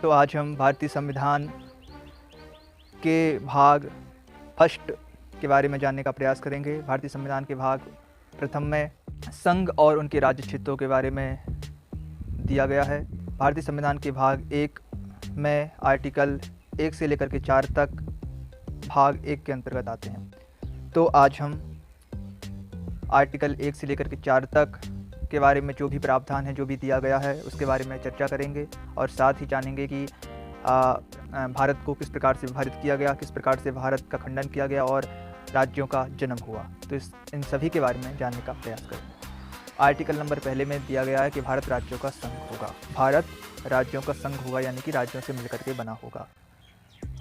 तो आज हम भारतीय संविधान के भाग फर्स्ट के बारे में जानने का प्रयास करेंगे। भारतीय संविधान के भाग प्रथम में संघ और उनके राज्य क्षेत्रों के बारे में दिया गया है। भारतीय संविधान के भाग 1 में आर्टिकल 1 से लेकर के 4 तक भाग 1 के अंतर्गत आते हैं। तो आज हम आर्टिकल 1 से लेकर के 4 तक के बारे में जो भी प्रावधान है, जो भी दिया गया है, उसके बारे में चर्चा करेंगे और साथ ही जानेंगे कि भारत को किस प्रकार से विभाजित किया गया, किस प्रकार से भारत का खंडन किया गया और राज्यों का जन्म हुआ। तो इन सभी के बारे में जानने का प्रयास करेंगे। आर्टिकल नंबर पहले में दिया गया है कि भारत राज्यों का संघ होगा। भारत राज्यों का संघ होगा, यानी कि राज्यों से मिलकर के बना होगा।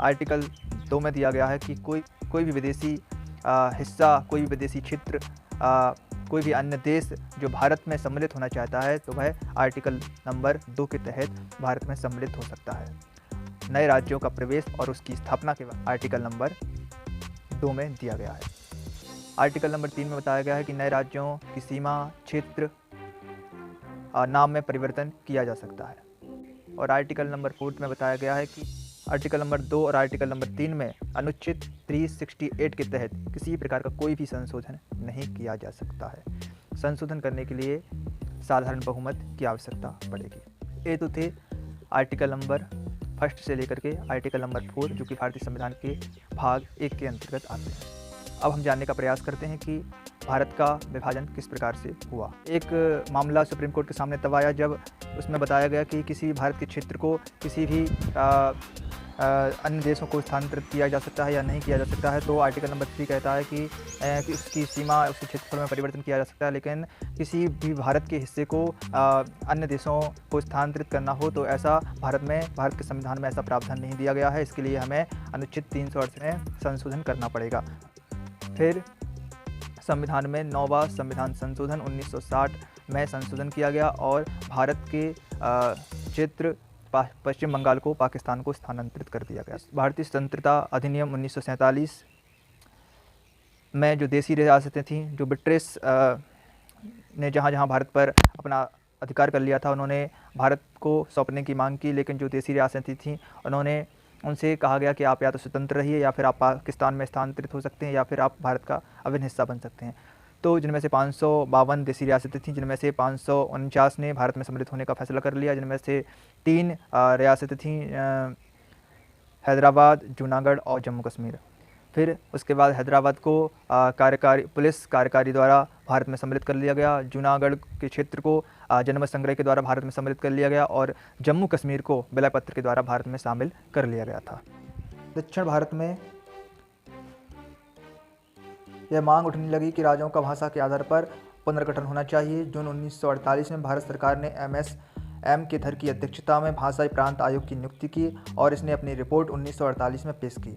आर्टिकल 2 में दिया गया है कि कोई भी विदेशी हिस्सा, कोई भी विदेशी क्षेत्र, कोई भी अन्य देश जो भारत में सम्मिलित होना चाहता है तो वह आर्टिकल नंबर 2 के तहत भारत में सम्मिलित हो सकता है। नए राज्यों का प्रवेश और उसकी स्थापना के बाद आर्टिकल नंबर 2 में दिया गया है। आर्टिकल नंबर 3 में बताया गया है कि नए राज्यों की सीमा, क्षेत्र, नाम में परिवर्तन किया जा सकता है। और आर्टिकल नंबर 4 में बताया गया है कि आर्टिकल नंबर 2 और आर्टिकल नंबर 3 में अनुच्छेद 368 के तहत किसी प्रकार का कोई भी संशोधन नहीं किया जा सकता है। संशोधन करने के लिए साधारण बहुमत की आवश्यकता पड़ेगी। ये तो थे आर्टिकल नंबर 1 से लेकर के आर्टिकल नंबर 4, जो कि भारतीय संविधान के भाग 1 के अंतर्गत आते हैं। अब हम जानने का प्रयास करते हैं कि भारत का विभाजन किस प्रकार से हुआ। एक मामला सुप्रीम कोर्ट के सामने तब आया जब उसमें बताया गया कि किसी भारत के क्षेत्र को किसी भी अन्य देशों को स्थानांतरित किया जा सकता है या नहीं किया जा सकता है। तो आर्टिकल नंबर 3 कहता है कि उसकी सीमा, उसके क्षेत्रफल में परिवर्तन किया जा सकता है, लेकिन किसी भी भारत के हिस्से को अन्य देशों को स्थानांतरित करना हो तो ऐसा भारत के संविधान में ऐसा प्रावधान नहीं दिया गया है। इसके लिए हमें अनुच्छेद 368 में संशोधन करना पड़ेगा। फिर संविधान में 9वां संविधान संशोधन 1960 में संशोधन किया गया और भारत के क्षेत्र पश्चिम बंगाल को पाकिस्तान को स्थानांतरित कर दिया गया। भारतीय स्वतंत्रता अधिनियम 1947 में जो देसी रियासतें थीं, जो ब्रिटिश ने जहाँ भारत पर अपना अधिकार कर लिया था, उन्होंने भारत को सौंपने की मांग की, लेकिन जो देसी रियासतें थीं उनसे कहा गया कि आप या तो स्वतंत्र रहिए या फिर आप पाकिस्तान में स्थानांतरित हो सकते हैं या फिर आप भारत का अभिन्न हिस्सा बन सकते हैं। तो जिनमें से 552 देसी रियासतें थीं, जिनमें से 549 ने भारत में सम्मिलित होने का फैसला कर लिया, जिनमें से 3 रियासतें थीं, हैदराबाद, जूनागढ़ और जम्मू कश्मीर। फिर उसके बाद हैदराबाद को पुलिस कार्यकारी द्वारा भारत में सम्मिलित कर लिया गया, जूनागढ़ के क्षेत्र को जनमत संग्रह के द्वारा भारत में सम्मिलित कर लिया गया और जम्मू कश्मीर को विलय पत्र के द्वारा भारत में शामिल कर लिया गया था। दक्षिण भारत में यह मांग उठने लगी कि राज्यों का भाषा के आधार पर पुनर्गठन होना चाहिए। जून 1948 में भारत सरकार ने MSM के धर की अध्यक्षता में भाषाई प्रांत आयोग की नियुक्ति की और इसने अपनी रिपोर्ट 1948 में पेश की।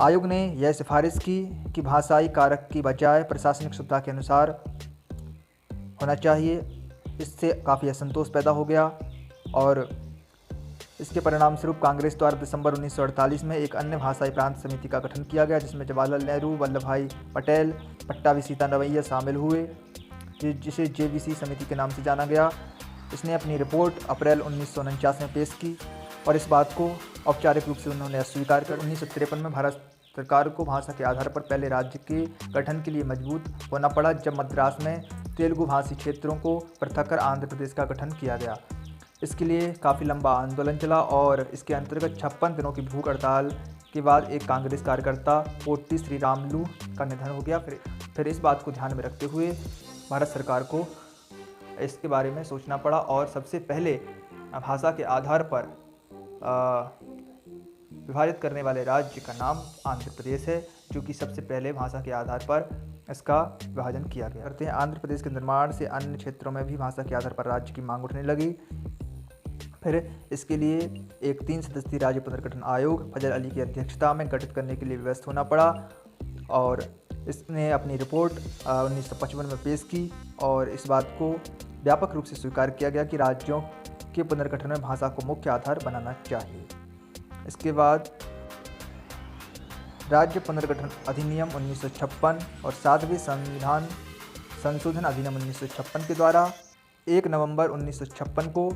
आयोग ने यह सिफारिश की कि भाषाई कारक की बजाय प्रशासनिक सुविधा के अनुसार होना चाहिए। इससे काफ़ी असंतोष पैदा हो गया और इसके परिणाम स्वरूप कांग्रेस द्वारा दिसंबर 1948 में एक अन्य भाषाई प्रांत समिति का गठन किया गया, जिसमें जवाहरलाल नेहरू, वल्लभ भाई पटेल, पट्टाभी सीतारमैया शामिल हुए, जिसे JVC समिति के नाम से जाना गया। इसने अपनी रिपोर्ट अप्रैल 1949 में पेश की और इस बात को औपचारिक रूप से उन्होंने अस्वीकार कर 1953 में भारत सरकार को भाषा के आधार पर पहले राज्य के गठन के लिए मजबूत होना पड़ा, जब मद्रास में तेलुगु भाषी क्षेत्रों को पृथक कर आंध्र प्रदेश का गठन किया गया। इसके लिए काफ़ी लंबा आंदोलन चला और इसके अंतर्गत 56 दिनों की भूख हड़ताल के बाद एक कांग्रेस कार्यकर्ता पोट्टी श्रीरामुलु का निधन हो गया। फिर इस बात को ध्यान में रखते हुए भारत सरकार को इसके बारे में सोचना पड़ा और सबसे पहले भाषा के आधार पर विभाजित करने वाले राज्य का नाम आंध्र प्रदेश है, जो कि सबसे पहले भाषा के आधार पर इसका विभाजन किया गया। करते हैं आंध्र प्रदेश के निर्माण से अन्य क्षेत्रों में भी भाषा के आधार पर राज्य की मांग उठने लगी। फिर इसके लिए एक 3 सदस्यीय राज्य पुनर्गठन आयोग फजल अली की अध्यक्षता में गठित करने के लिए व्यवस्थित होना पड़ा और इसने अपनी रिपोर्ट 1955 में पेश की और इस बात को व्यापक रूप से स्वीकार किया गया कि राज्यों के पुनर्गठन में भाषा को मुख्य आधार बनाना चाहिए। इसके बाद राज्य पुनर्गठन अधिनियम 1956 और 7वें संविधान संशोधन अधिनियम 1956 के द्वारा 1 नवंबर 1956 को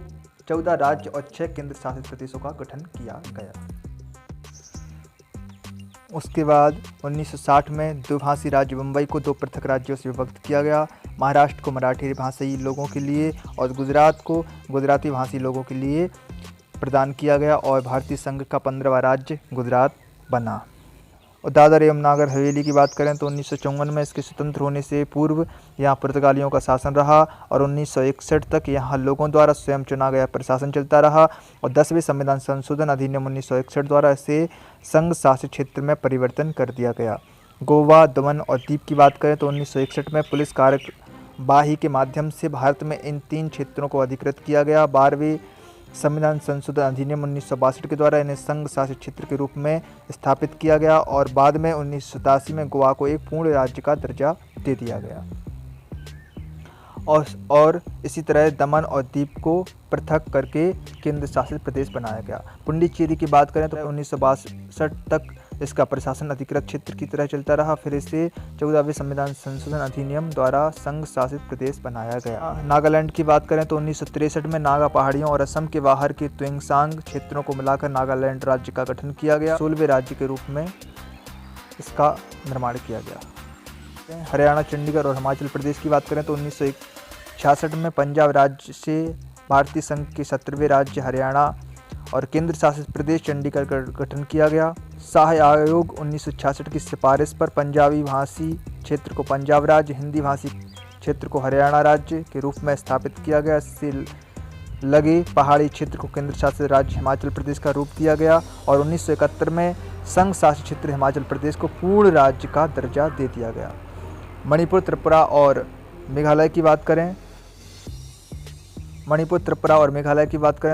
14 राज्य और 6 केंद्र शासित प्रदेशों का गठन किया गया। उसके बाद 1960 में द्विभाषी राज्य मुंबई को 2 पृथक राज्यों से विभक्त किया गया। महाराष्ट्र को मराठी भाषी लोगों के लिए और गुजरात को गुजराती भाषी लोगों के लिए प्रदान किया गया और भारतीय संघ का 15वां राज्य गुजरात बना। और दादर एवं नागर हवेली की बात करें तो 1954 में इसके स्वतंत्र होने से पूर्व यहाँ पुर्तगालियों का शासन रहा और 1961 तक यहाँ लोगों द्वारा स्वयं चुना गया प्रशासन चलता रहा और 10वें संविधान संशोधन अधिनियम 1961 द्वारा इसे संघ शासित क्षेत्र में परिवर्तन कर दिया गया। गोवा, दमन और दीप की बात करें तो 1961 में पुलिस कार्यवाही के माध्यम से भारत में इन 3 क्षेत्रों को अधिकृत किया गया। 12वें संविधान संशोधन अधिनियम 1962 के द्वारा इन्हें संघ शासित क्षेत्र के रूप में स्थापित किया गया और बाद में 1987 में गोवा को एक पूर्ण राज्य का दर्जा दे दिया गया और इसी तरह दमन और दीप को पृथक करके केंद्र शासित प्रदेश बनाया गया। पुडुचेरी की बात करें तो 1962 तक इसका प्रशासन अधिकृत क्षेत्र की तरह चलता रहा, फिर इसे 14वें संविधान संशोधन अधिनियम द्वारा संघ शासित प्रदेश बनाया गया। नागालैंड की बात करें तो 1963 में नागा पहाड़ियों और असम के बाहर के त्विंगसांग क्षेत्रों को मिलाकर नागालैंड राज्य का गठन किया गया। 16वें राज्य के रूप में इसका निर्माण किया गया। हरियाणा, चंडीगढ़ और हिमाचल प्रदेश की बात करें तो 1966 में पंजाब राज्य से भारतीय संघ के 17वें राज्य हरियाणा और केंद्र शासित प्रदेश चंडीगढ़ का गठन किया गया। शाह आयोग 1966 की सिफारिश पर पंजाबी भाषी क्षेत्र को पंजाब राज्य, हिंदी भाषी क्षेत्र को हरियाणा राज्य के रूप में स्थापित किया गया। इससे लगे पहाड़ी क्षेत्र को केंद्र शासित राज्य हिमाचल प्रदेश का रूप दिया गया और 1971 में संघ शासित क्षेत्र हिमाचल प्रदेश को पूर्ण राज्य का दर्जा दे दिया गया। मणिपुर, त्रिपुरा और मेघालय की बात करें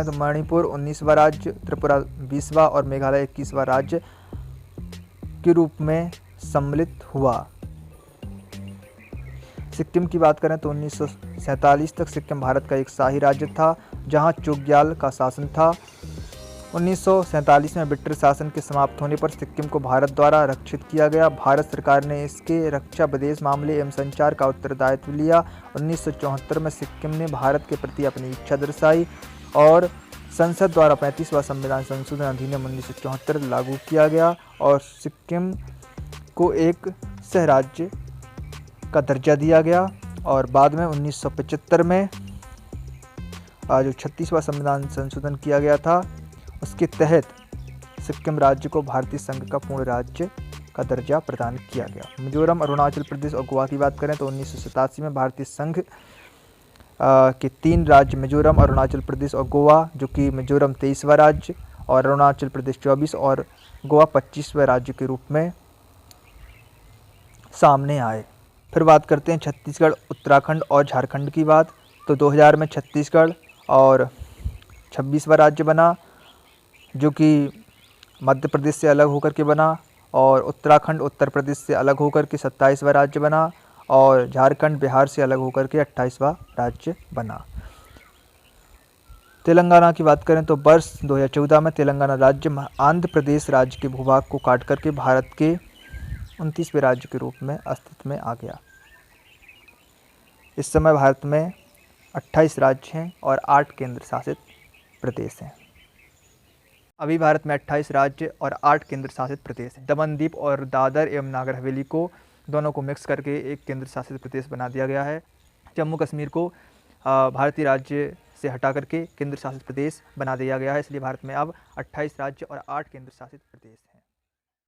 तो मणिपुर 19वां राज्य, त्रिपुरा 20वां और मेघालय 21वां राज्य के रूप में सम्मिलित हुआ। सिक्किम की बात करें तो 1947 तक सिक्किम भारत का एक शाही राज्य था जहां चोग्याल का शासन था। 1947 में ब्रिटिश शासन के समाप्त होने पर सिक्किम को भारत द्वारा रक्षित किया गया। भारत सरकार ने इसके रक्षा, विदेश मामले एवं संचार का उत्तरदायित्व लिया। 1974 में सिक्किम ने भारत के प्रति अपनी इच्छा दर्शाई और संसद द्वारा 35वां संविधान संशोधन अधिनियम 1974 लागू किया गया और सिक्किम को एक सह राज्य का दर्जा दिया गया और बाद में 1975 में जो 36वां संविधान संशोधन किया गया था उसके तहत सिक्किम राज्य को भारतीय संघ का पूर्ण राज्य का दर्जा प्रदान किया गया। मिजोरम, अरुणाचल प्रदेश और गोवा की बात करें तो 1987 में भारतीय संघ के 3 राज्य मिजोरम, अरुणाचल प्रदेश और गोवा, जो कि मिजोरम 23वां राज्य और अरुणाचल प्रदेश 24 और गोवा 25वें राज्य के रूप में सामने आए। फिर बात करते हैं छत्तीसगढ़, उत्तराखंड और झारखंड की बात। तो 2000 में छत्तीसगढ़ और 26वां राज्य बना, जो कि मध्य प्रदेश से अलग होकर के बना और उत्तराखंड उत्तर प्रदेश से अलग होकर के 27वां राज्य बना और झारखंड बिहार से अलग होकर के 28वां राज्य बना। तेलंगाना की बात करें तो वर्ष 2014 में तेलंगाना राज्य आंध्र प्रदेश राज्य के भूभाग को काट करके भारत के 29वें राज्य के रूप में अस्तित्व में आ गया। इस समय भारत में 28 राज्य हैं और 8 केंद्र शासित प्रदेश हैं। अभी भारत में 28 राज्य और 8 केंद्र शासित प्रदेश हैं। दमन, दीप और दादर एवं नागर हवेली को दोनों को मिक्स करके एक केंद्र शासित प्रदेश बना दिया गया है। जम्मू कश्मीर को भारतीय राज्य से हटा करके केंद्र शासित प्रदेश बना दिया गया है। इसलिए भारत में अब 28 राज्य और 8 केंद्र शासित प्रदेश हैं।